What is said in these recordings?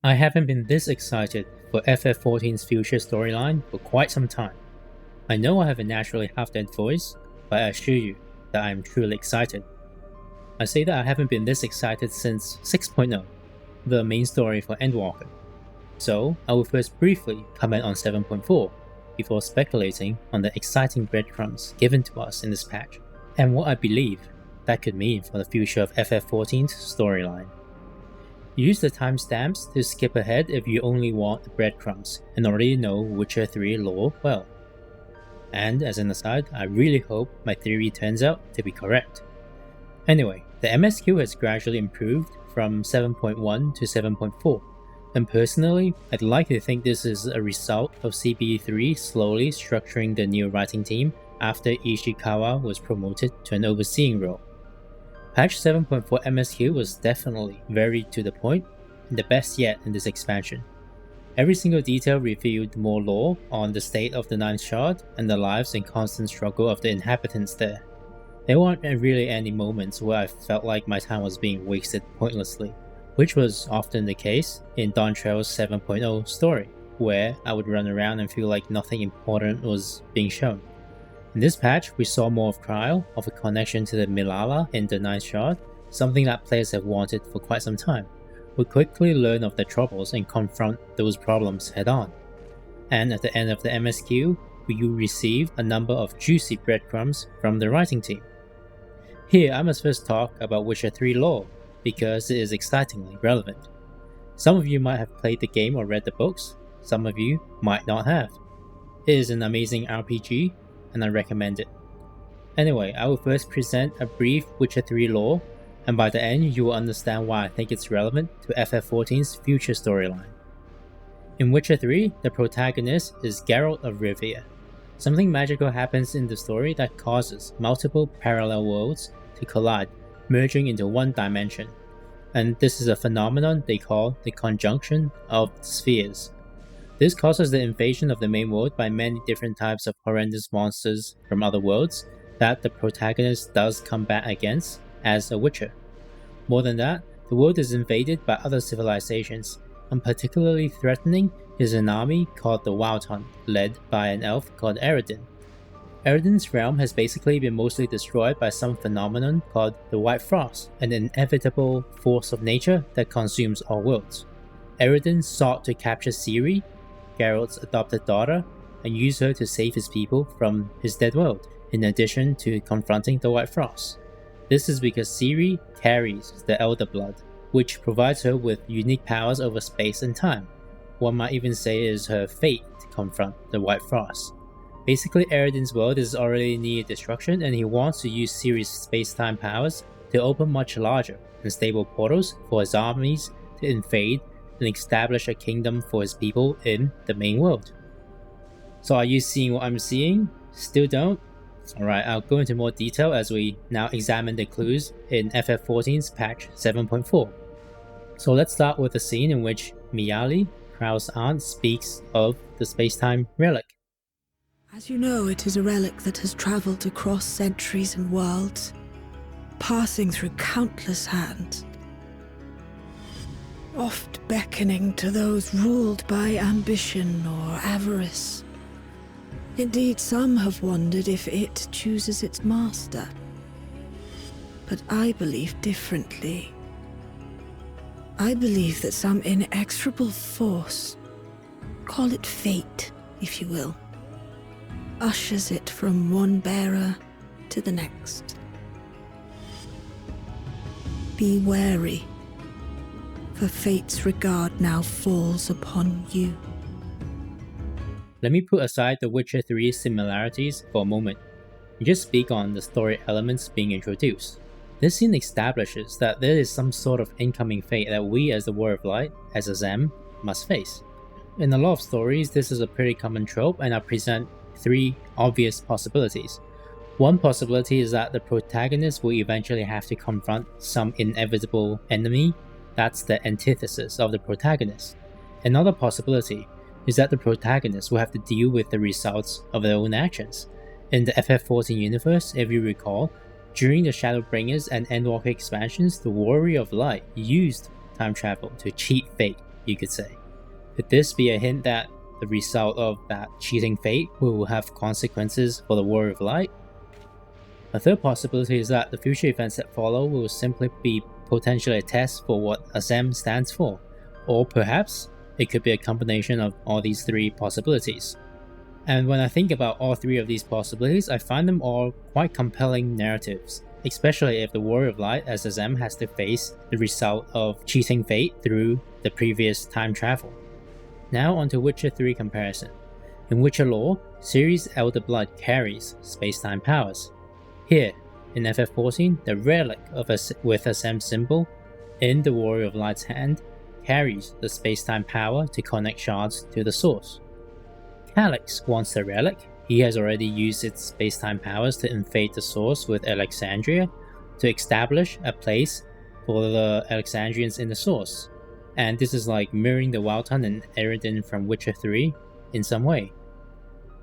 I haven't been this excited for FF14's future storyline for quite some time. I know I have a naturally half-dead voice, but I assure you that I am truly excited. I say that I haven't been this excited since 6.0, the main story for Endwalker. So I will first briefly comment on 7.4, before speculating on the exciting breadcrumbs given to us in this patch, and what I believe that could mean for the future of FF14's storyline. Use the timestamps to skip ahead if you only want the breadcrumbs and already know Witcher 3 lore well. And as an aside, I really hope my theory turns out to be correct. Anyway, the MSQ has gradually improved from 7.1 to 7.4, and personally, I'd like to think this is a result of CB3 slowly structuring the new writing team after Ishikawa was promoted to an overseeing role. Patch 7.4 MSQ was definitely very to the point, and the best yet in this expansion. Every single detail revealed more lore on the state of the Ninth Shard and the lives and constant struggle of the inhabitants there. There weren't really any moments where I felt like my time was being wasted pointlessly, which was often the case in Dontrell's 7.0 story, where I would run around and feel like nothing important was being shown. In this patch, we saw more of Cryle, of a connection to the Milala in the Ninth Shard, something that players have wanted for quite some time. We quickly learn of their troubles and confront those problems head on. And at the end of the MSQ, we received a number of juicy breadcrumbs from the writing team. Here I must first talk about Witcher 3 lore, because it is excitingly relevant. Some of you might have played the game or read the books, some of you might not have. It is an amazing RPG, and I recommend it. Anyway, I will first present a brief Witcher 3 lore, and by the end you will understand why I think it's relevant to FF14's future storyline. In Witcher 3, the protagonist is Geralt of Rivia. Something magical happens in the story that causes multiple parallel worlds to collide, merging into one dimension, and this is a phenomenon they call the conjunction of spheres. This causes the invasion of the main world by many different types of horrendous monsters from other worlds that the protagonist does combat against as a Witcher. More than that, the world is invaded by other civilizations, and particularly threatening is an army called the Wild Hunt, led by an elf called Eredin. Eredin's realm has basically been mostly destroyed by some phenomenon called the White Frost, an inevitable force of nature that consumes all worlds. Eredin sought to capture Ciri, Geralt's adopted daughter, and use her to save his people from his dead world, in addition to confronting the White Frost. This is because Ciri carries the Elder Blood, which provides her with unique powers over space and time. One might even say it is her fate to confront the White Frost. Basically, Eredin's world is already near destruction, and he wants to use Ciri's space-time powers to open much larger and stable portals for his armies to invade and establish a kingdom for his people in the main world. So are you seeing what I'm seeing? Still don't? Alright, I'll go into more detail as we now examine the clues in FF14's patch 7.4. So let's start with the scene in which Miali, Krau's aunt, speaks of the space-time relic. As you know, it is a relic that has travelled across centuries and worlds, passing through countless hands, oft beckoning to those ruled by ambition or avarice. Indeed, some have wondered if it chooses its master. But I believe differently. I believe that some inexorable force, call it fate, if you will, ushers it from one bearer to the next. Be wary, for fate's regard now falls upon you. Let me put aside the Witcher 3 similarities for a moment and just speak on the story elements being introduced. This scene establishes that there is some sort of incoming fate that we as the Word of Light, as a Zem, must face. In a lot of stories, this is a pretty common trope, and I present three obvious possibilities. One possibility is that the protagonist will eventually have to confront some inevitable enemy that's the antithesis of the protagonist. Another possibility is that the protagonist will have to deal with the results of their own actions. In the FF14 universe, if you recall, during the Shadowbringers and Endwalker expansions, the Warrior of Light used time travel to cheat fate you could say. Could this be a hint that the result of that cheating fate will have consequences for the Warrior of Light? A third possibility is that the future events that follow will simply be potentially a test for what Asem stands for, or perhaps it could be a combination of all these three possibilities. And when I think about all three of these possibilities, I find them all quite compelling narratives, especially if the Warrior of Light as Asem has to face the result of cheating fate through the previous time travel. Now onto Witcher 3 comparison. In Witcher lore, Ciri's Elder Blood carries space-time powers. Here, in FF14, the relic with Asem's symbol in the Warrior of Light's hand carries the space-time power to connect shards to the source. Calyx wants the relic. He has already used its space-time powers to invade the source with Alexandria to establish a place for the Alexandrians in the source. And this is like mirroring the Wild Hunt and Eridan from Witcher 3 in some way.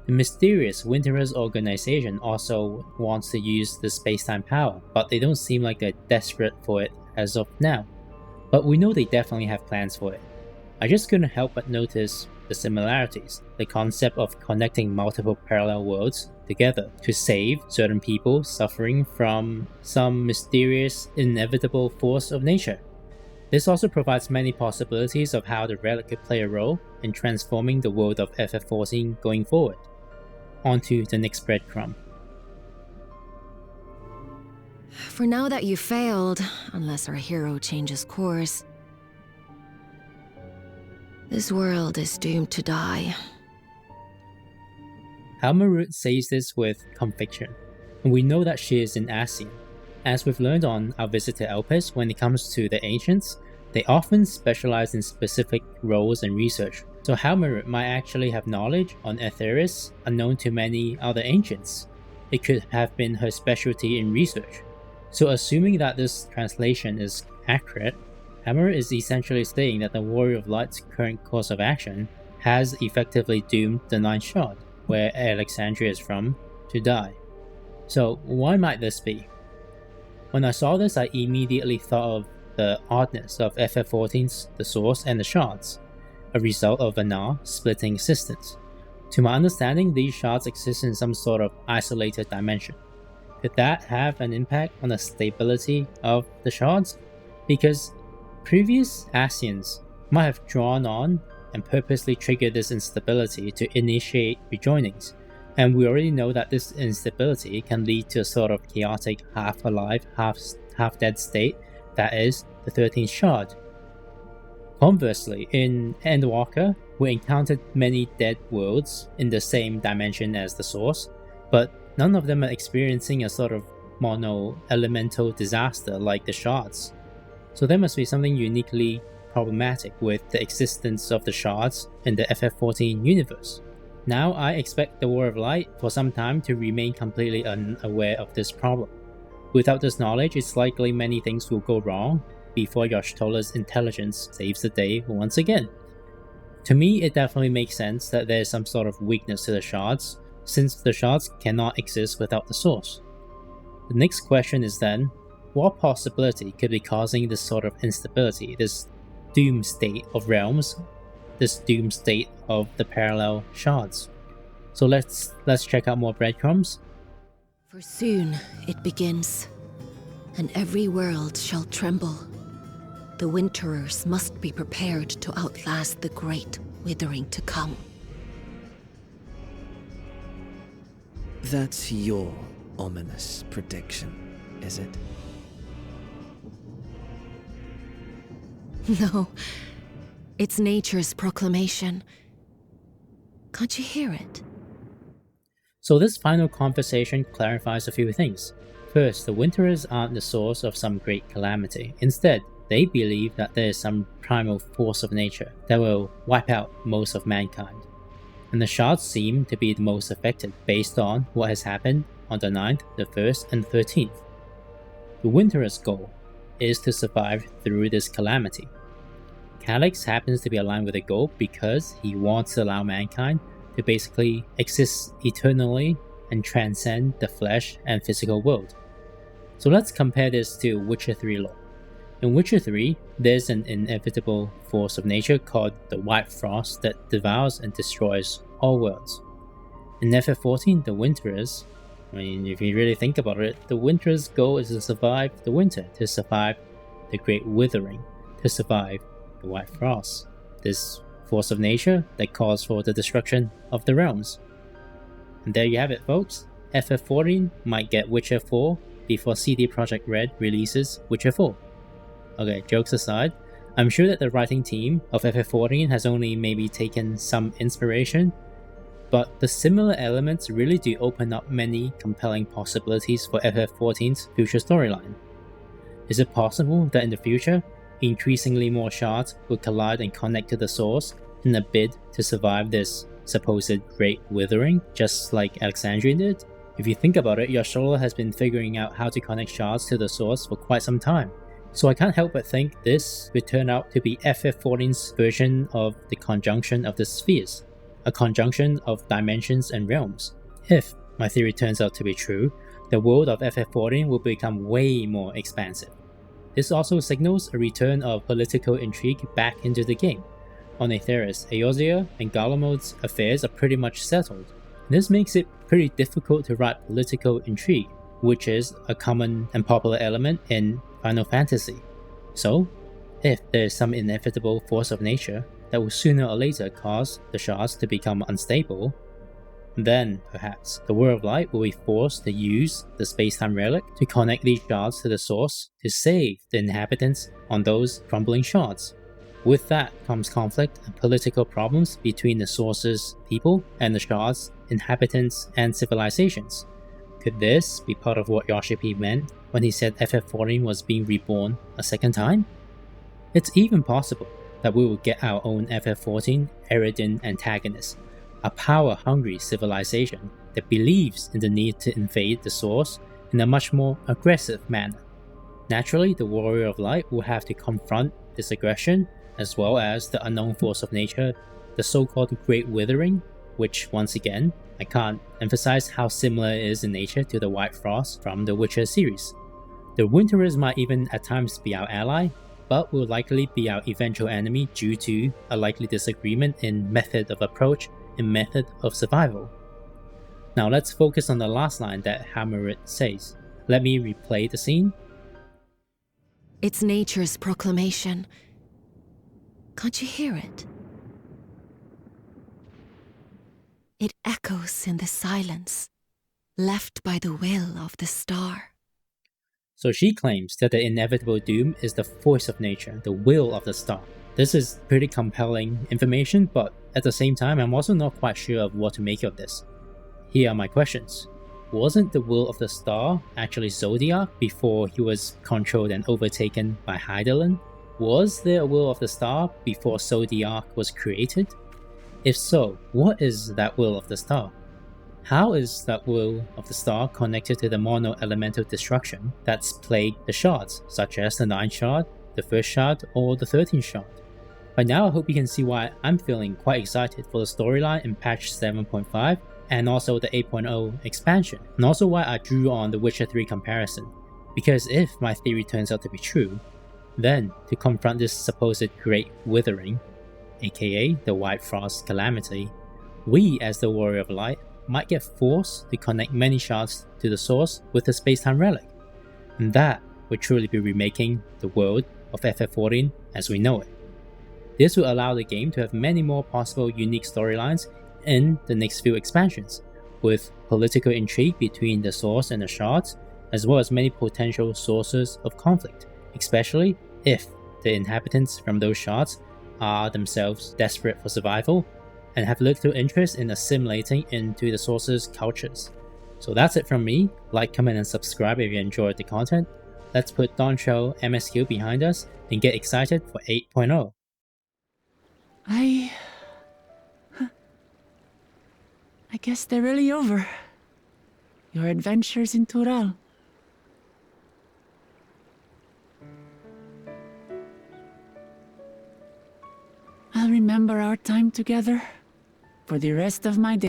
The mysterious Winterers organization also wants to use the space-time power, but they don't seem like they're desperate for it as of now. But we know they definitely have plans for it. I just couldn't help but notice the similarities, the concept of connecting multiple parallel worlds together to save certain people suffering from some mysterious, inevitable force of nature. This also provides many possibilities of how the relic could play a role in transforming the world of FF14 going forward. On to the next breadcrumb. For now that you failed, unless our hero changes course, this world is doomed to die. Halmarut says this with conviction, and we know that she is an Ascian. As we've learned on our visit to Elpis, when it comes to the Ancients, they often specialize in specific roles and research, so Halmarut might actually have knowledge on Aetheris unknown to many other Ancients. It could have been her specialty in research. So assuming that this translation is accurate, Halmarut is essentially saying that the Warrior of Light's current course of action has effectively doomed the Ninth Shard, where Alexandria is from, to die. So why might this be? When I saw this, I immediately thought of the oddness of FF14's The Source and the Shards, a result of Anar splitting existence. To my understanding, these shards exist in some sort of isolated dimension. Could that have an impact on the stability of the shards? Because previous Ascians might have drawn on and purposely triggered this instability to initiate rejoinings, and we already know that this instability can lead to a sort of chaotic half-alive, half-dead state that is the 13th Shard. Conversely, in Endwalker, we encountered many dead worlds in the same dimension as the Source, but none of them are experiencing a sort of mono-elemental disaster like the Shards. So there must be something uniquely problematic with the existence of the Shards in the FF14 universe. Now I expect the Warrior of Light for some time to remain completely unaware of this problem. Without this knowledge, it's likely many things will go wrong before Y'shtola's intelligence saves the day once again. To me, it definitely makes sense that there's some sort of weakness to the Shards, since the Shards cannot exist without the Source. The next question is then, what possibility could be causing this sort of instability, this doom state of realms, this doom state of the parallel shards? So let's check out more breadcrumbs. For soon it begins, and every world shall tremble. The Winterers must be prepared to outlast the great withering to come. That's your ominous prediction, is it? No, it's nature's proclamation. Can't you hear it? So this final conversation clarifies a few things. First, the Winterers aren't the source of some great calamity. Instead, they believe that there is some primal force of nature that will wipe out most of mankind. And the Shards seem to be the most affected based on what has happened on the 9th, the 1st, and 13th. The Winterers' goal is to survive through this calamity. Calyx happens to be aligned with the goal because he wants to allow mankind to basically exist eternally and transcend the flesh and physical world. So let's compare this to Witcher 3 lore. In Witcher 3, there's an inevitable force of nature called the White Frost that devours and destroys all worlds. In FF14, the Winterers, if you really think about it, the Winterers' goal is to survive the winter, to survive the Great Withering, to survive the White Frost. This force of nature that calls for the destruction of the realms. And there you have it, folks. FF14 might get Witcher 4 before CD Projekt Red releases Witcher 4. Okay, jokes aside, I'm sure that the writing team of FF14 has only maybe taken some inspiration, but the similar elements really do open up many compelling possibilities for FF14's future storyline. Is it possible that in the future, increasingly more shards will collide and connect to the source in a bid to survive this supposed Great Withering, just like Alexandria did? If you think about it, Yashola has been figuring out how to connect shards to the source for quite some time, so I can't help but think this would turn out to be FF14's version of the conjunction of the spheres, a conjunction of dimensions and realms. If my theory turns out to be true, the world of FF14 will become way more expansive. This also signals a return of political intrigue back into the game. On Aetheris, Eorzea and Garlemald's affairs are pretty much settled. This makes it pretty difficult to write political intrigue, which is a common and popular element in Final Fantasy. So, if there is some inevitable force of nature that will sooner or later cause the shards to become unstable, then perhaps the World of Light will be forced to use the space-time relic to connect these shards to the source to save the inhabitants on those crumbling shards. With that comes conflict and political problems between the source's people and the shards, inhabitants, and civilizations. Could this be part of what Yoshipi meant when he said FF14 was being reborn a second time? It's even possible that we will get our own FF14 Eridan antagonist, a power-hungry civilization that believes in the need to invade the source in a much more aggressive manner. Naturally, the Warrior of Light will have to confront this aggression, as well as the unknown force of nature, the so-called Great Withering, which once again, I can't emphasize how similar it is in nature to the White Frost from the Witcher series. The Winterers might even at times be our ally, but will likely be our eventual enemy due to a likely disagreement in method of approach and method of survival. Now let's focus on the last line that Hammerit says. Let me replay the scene. It's nature's proclamation. Can't you hear it? It echoes in the silence, left by the will of the star. So she claims that the inevitable doom is the force of nature, the will of the star. This is pretty compelling information, but at the same time, I'm also not quite sure of what to make of this. Here are my questions. Wasn't the will of the star actually Zodiac before he was controlled and overtaken by Hydaelyn? Was there a will of the star before Zodiac was created? If so, what is that will of the star? How is that will of the star connected to the mono-elemental destruction that's plagued the shards, such as the 9th shard, the 1st shard, or the 13th shard? By now, I hope you can see why I'm feeling quite excited for the storyline in patch 7.5 and also the 8.0 expansion, and also why I drew on the Witcher 3 comparison. Because if my theory turns out to be true, then to confront this supposed Great Withering, aka the White Frost Calamity, we as the Warrior of Light might get forced to connect many shards to the source with the space-time relic, and that would truly be remaking the world of FF14 as we know it. This will allow the game to have many more possible unique storylines in the next few expansions, with political intrigue between the source and the shards, as well as many potential sources of conflict, especially if the inhabitants from those shards are themselves desperate for survival and have little interest in assimilating into the source's cultures. So that's it from me. Like, comment, and subscribe if you enjoyed the content. Let's put 7.4 MSQ behind us and get excited for 8.0. I guess they're really over. Your adventures in Tural. I'll remember our time together for the rest of my days.